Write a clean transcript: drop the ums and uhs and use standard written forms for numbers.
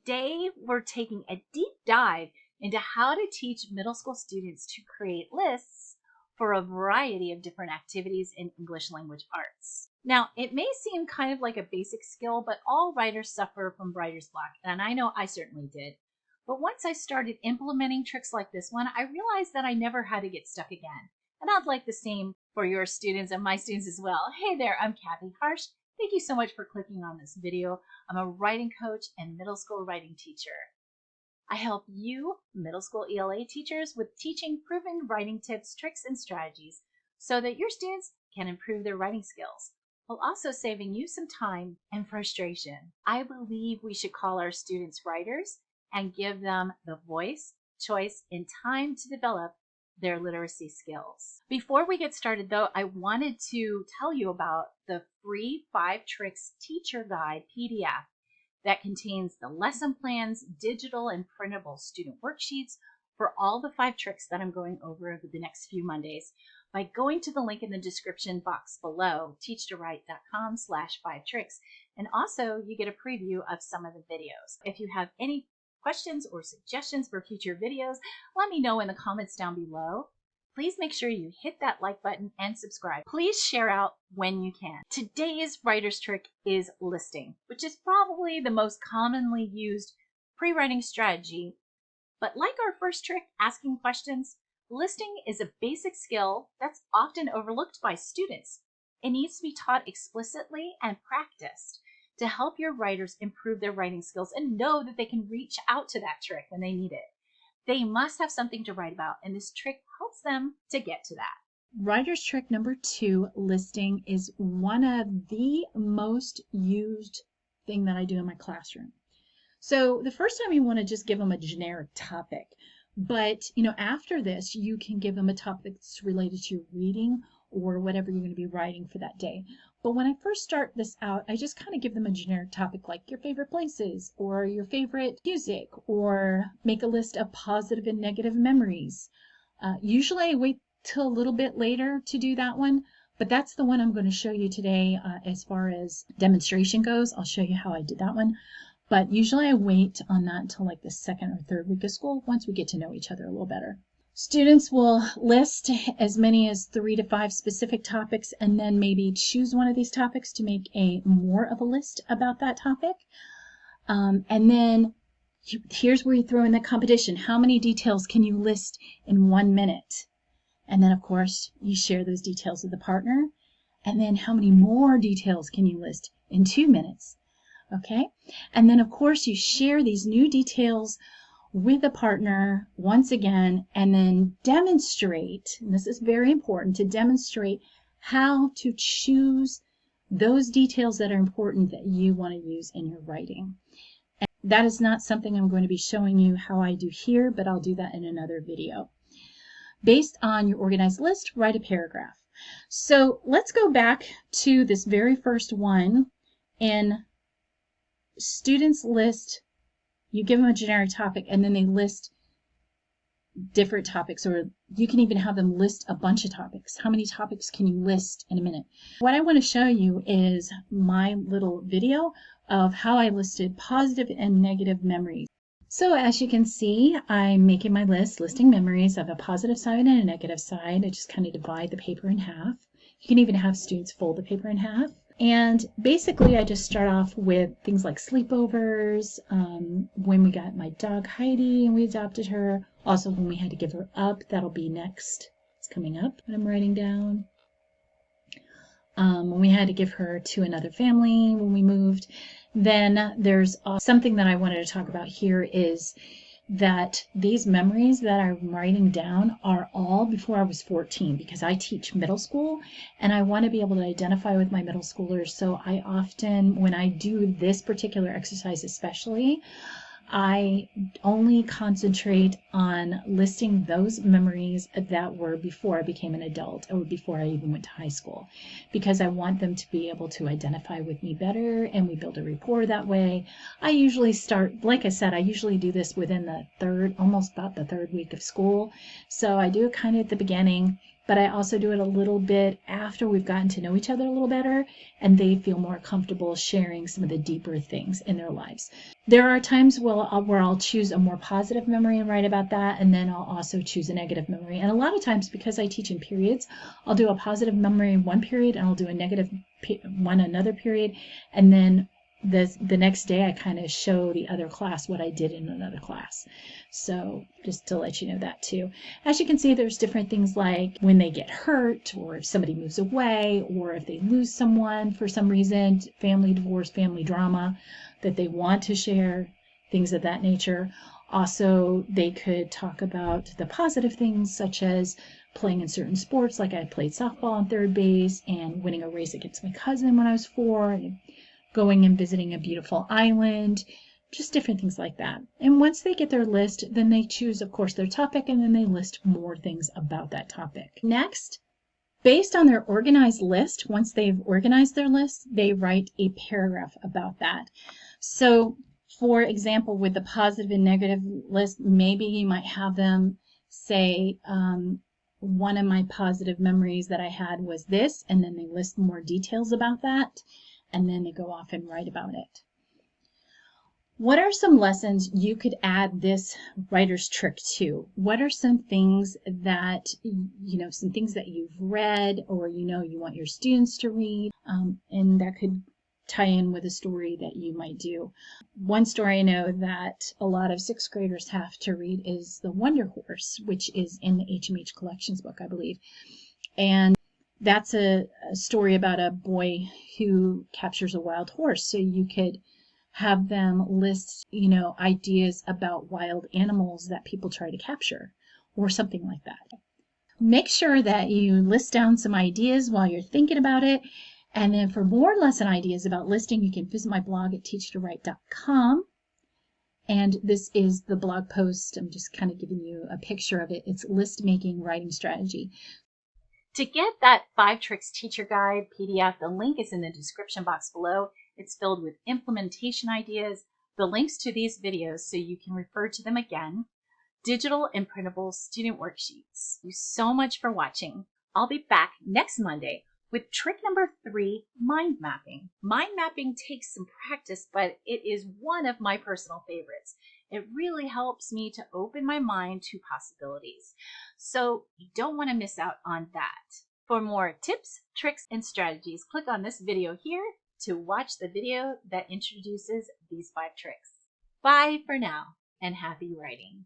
Today, we're taking a deep dive into how to teach middle school students to create lists for a variety of different activities in English language arts. Now, it may seem kind of like a basic skill, but all writers suffer from writer's block, and I know I certainly did. But once I started implementing tricks like this one, I realized that I never had to get stuck again. And I'd like the same for your students and my students as well. Hey there, I'm Kathie Harsch. Thank you so much for clicking on this video. I'm a writing coach and middle school writing teacher. I help you, middle school ELA teachers, with teaching proven writing tips, tricks, and strategies so that your students can improve their writing skills, while also saving you some time and frustration. I believe we should call our students writers and give them the voice, choice, and time to develop their literacy skills. Before we get started though, I wanted to tell you about the free 5 Tricks Teacher Guide PDF that contains the lesson plans, digital and printable student worksheets for all the 5 tricks that I'm going over the next few Mondays by going to the link in the description box below, teach2write.com/5tricks. And also you get a preview of some of the videos. If you have any questions or suggestions for future videos, let me know in the comments down below. Please make sure you hit that like button and subscribe. Please share out when you can. Today's writer's trick is listing, which is probably the most commonly used pre-writing strategy. But like our first trick, asking questions, listing is a basic skill that's often overlooked by students. It needs to be taught explicitly and practiced to help your writers improve their writing skills and know that they can reach out to that trick when they need it. They must have something to write about, and this trick helps them to get to that. Writer's trick number 2, listing, is one of the most used thing that I do in my classroom. So the first time you want to just give them a generic topic, but after this you can give them a topic that's related to your reading or whatever you're going to be writing for that day. But when I first start this out, I just kind of give them a generic topic like your favorite places or your favorite music, or make a list of positive and negative memories. Usually I wait till a little bit later to do that one, but that's the one I'm going to show you today. As far as demonstration goes, I'll show you how I did that one. But usually I wait on that until like the 2nd or 3rd week of school, once we get to know each other a little better. Students will list as many as 3 to 5 specific topics, and then maybe choose one of these topics to make more of a list about that topic. And then here's where you throw in the competition. How many details can you list in 1 minute? And then of course you share those details with the partner. And then how many more details can you list in 2 minutes? Okay. And then of course you share these new details with a partner once again, and then demonstrate, and this is very important, to demonstrate how to choose those details that are important that you want to use in your writing. And that is not something I'm going to be showing you how I do here, but I'll do that in another video. Based on your organized list, write a paragraph. So let's go back to this very first one. In students list, you give them a generic topic and then they list different topics, or you can even have them list a bunch of topics. How many topics can you list in a minute? What I want to show you is my little video of how I listed positive and negative memories. So as you can see, I'm making my list, listing memories of a positive side and a negative side. I just kind of divide the paper in half. You can even have students fold the paper in half. And basically, I just start off with things like sleepovers, when we got my dog Heidi and we adopted her. Also, when we had to give her up, that'll be next. It's coming up that I'm writing down. When we had to give her to another family when we moved. Then there's something that I wanted to talk about here is that these memories that I'm writing down are all before I was 14, because I teach middle school and I want to be able to identify with my middle schoolers. So I often, when I do this particular exercise especially, I only concentrate on listing those memories that were before I became an adult or before I even went to high school, because I want them to be able to identify with me better and we build a rapport that way. I usually start, like I said, I usually do this within the almost about the 3rd week of school. So I do it kind of at the beginning but I also do it a little bit after we've gotten to know each other a little better and they feel more comfortable sharing some of the deeper things in their lives. There are times where I'll choose a more positive memory and write about that, and then I'll also choose a negative memory. And a lot of times, because I teach in periods, I'll do a positive memory in one period and I'll do a negative one another period, and then the next day I kind of show the other class what I did in another class. So just to let you know that too. As you can see, there's different things like when they get hurt, or if somebody moves away, or if they lose someone for some reason, family divorce, family drama that they want to share, things of that nature. Also, they could talk about the positive things, such as playing in certain sports, like I played softball on third base and winning a race against my cousin when I was 4, and going and visiting a beautiful island, just different things like that. And once they get their list, then they choose, of course, their topic, and then they list more things about that topic. Next, based on their organized list, once they've organized their list, they write a paragraph about that. So, for example, with the positive and negative list, maybe you might have them say, one of my positive memories that I had was this, and then they list more details about that, and then they go off and write about it. What are some lessons you could add this writer's trick to? What are some things that, some things that you've read or you want your students to read, and that could tie in with a story that you might do? One story I know that a lot of 6th graders have to read is The Wonder Horse, which is in the HMH Collections book, I believe. And that's a story about a boy who captures a wild horse. So you could have them list, ideas about wild animals that people try to capture or something like that. Make sure that you list down some ideas while you're thinking about it. And then for more lesson ideas about listing, you can visit my blog at teachtowrite.com. And this is the blog post. I'm just kind of giving you a picture of it. It's List Making Writing Strategy. To get that 5 Tricks Teacher Guide PDF, the link is in the description box below. It's filled with implementation ideas, the links to these videos so you can refer to them again, digital and printable student worksheets. Thank you so much for watching. I'll be back next Monday with trick number 3, mind mapping. Mind mapping takes some practice, but it is one of my personal favorites. It really helps me to open my mind to possibilities. So you don't want to miss out on that. For more tips, tricks, and strategies, click on this video here to watch the video that introduces these 5 tricks. Bye for now, and happy writing.